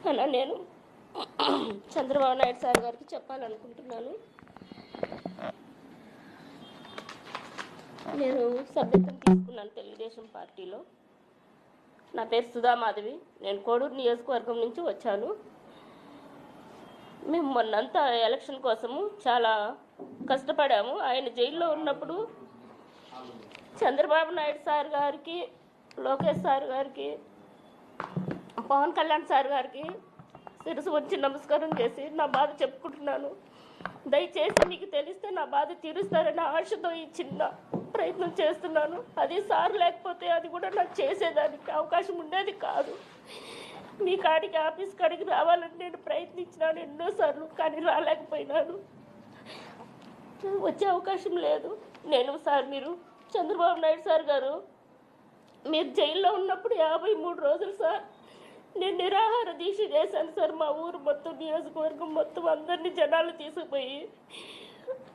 అలా నేను చంద్రబాబు నాయుడు సార్ గారికి చెప్పాలనుకుంటున్నాను. నేను సభ్యత్వం తీసుకున్నాను తెలుగుదేశం పార్టీలో. నా పేరు సుధామాధవి. నేను కోడూరు నియోజకవర్గం నుంచి వచ్చాను. మేము మొన్నంతా ఎలక్షన్ కోసము చాలా కష్టపడాము. ఆయన జైల్లో ఉన్నప్పుడు చంద్రబాబు నాయుడు సార్ గారికి, లోకేష్ సార్ గారికి, పవన్ కళ్యాణ్ సార్ గారికి శిరసు వచ్చి నమస్కారం చేసి నా బాధ చెప్పుకుంటున్నాను. దయచేసి మీకు తెలిస్తే నా బాధ తీరుస్తారని ఆశతో ఈ చిన్న ప్రయత్నం చేస్తున్నాను. అది సార్ లేకపోతే అది కూడా నాకు చేసేదానికి అవకాశం ఉండేది కాదు. మీ కాడికి ఆఫీస్ కాడికి రావాలని నేను ప్రయత్నించినాను ఎన్నోసార్లు, కానీ రాలేకపోయినాను. వచ్చే అవకాశం లేదు. మీరు చంద్రబాబు నాయుడు సార్ గారు మీరు జైల్లో ఉన్నప్పుడు 53 రోజులు సార్ నేను నిరాహార దీక్ష చేశాను సార్. మా ఊరు మొత్తం, నియోజకవర్గం మొత్తం అందరినీ జనాలు తీసుకుపోయి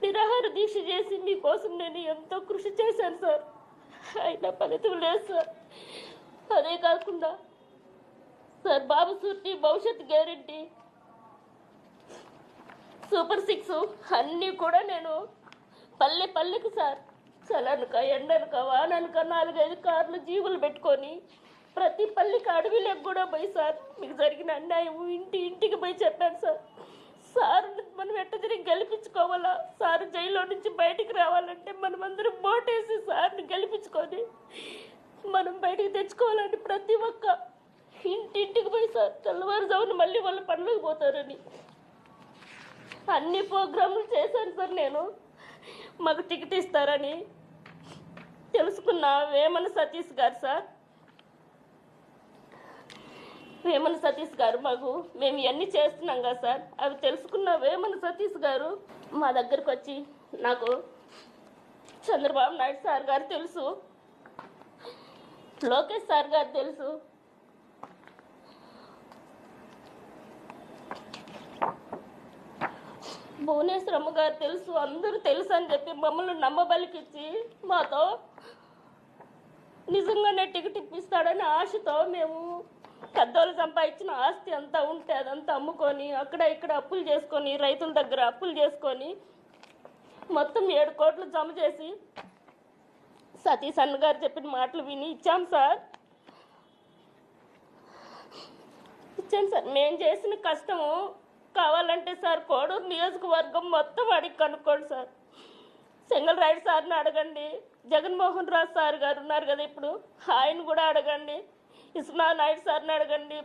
నిరాహార దీక్ష చేసి మీకోసం నేను ఎంతో కృషి చేశాను సార్. అయినా ఫలితం లేదు సార్. అదే కాకుండా సార్ బాబు సూర్తి భవిష్యత్ గ్యారెంటీ, సూపర్ 6 అన్నీ కూడా నేను పల్లెకి సార్ చలనక ఎండనక వాననక 4-5 కార్లు జీవులు పెట్టుకొని ప్రతి పల్లికి అడవిలోకి కూడా పోయి సార్ మీకు జరిగిన అన్యాయం ఇంటికి పోయి చెప్పాను సార్. సార్ మనం ఎట్ట తిరిగి గెలిపించుకోవాలా, సార్ జైల్లో నుంచి బయటికి రావాలంటే మనం అందరం ఓటేసి సార్ని గెలిపించుకొని మనం బయటికి తెచ్చుకోవాలంటే ప్రతి ఒక్క ఇంటికి పోయి సార్ తెల్లవారుజామున మళ్ళీ వాళ్ళ పనులకు పోతారని అన్ని ప్రోగ్రాములు చేశాను సార్. నేను మాకు టికెట్ ఇస్తారని తెలుసుకున్న వేమన సతీష్ గారు సార్, వేమన సతీష్ గారు మేము ఇవన్నీ చేస్తున్నాం కదా సార్, అవి తెలుసుకున్న వేమన సతీష్ గారు మా దగ్గరకు వచ్చి నాకు చంద్రబాబు నాయుడు సార్ గారు తెలుసు, లోకేష్ సార్ గారు తెలుసు, భువనేశ్వరమ్మ గారు తెలుసు, అందరూ తెలుసు అని చెప్పి మమ్మల్ని నమ్మబలికిచ్చి మాతో నిజంగానే టికెట్ ఇప్పిస్తాడని ఆశతో మేము పెద్దోళ్ళు సంపాదించిన ఆస్తి అంతా ఉంటే అదంతా అమ్ముకొని ఇక్కడ అప్పులు చేసుకొని రైతుల దగ్గర అప్పులు చేసుకొని మొత్తం 7 కోట్లు జమ చేసి సతీష్ అన్న గారు చెప్పిన మాటలు విని ఇచ్చాం సార్. మేము చేసిన కష్టము కావాలంటే సార్ కోడూరు నియోజకవర్గం మొత్తం అడిగి కనుక్కోండి సార్. సెంగల్రాయుడు సార్ని అడగండి, జగన్మోహన్ రావు సార్ గారు ఉన్నారు కదా ఇప్పుడు, ఆయన కూడా అడగండి, విశ్వనాథ్ నాయుడు సార్ని అడగండి.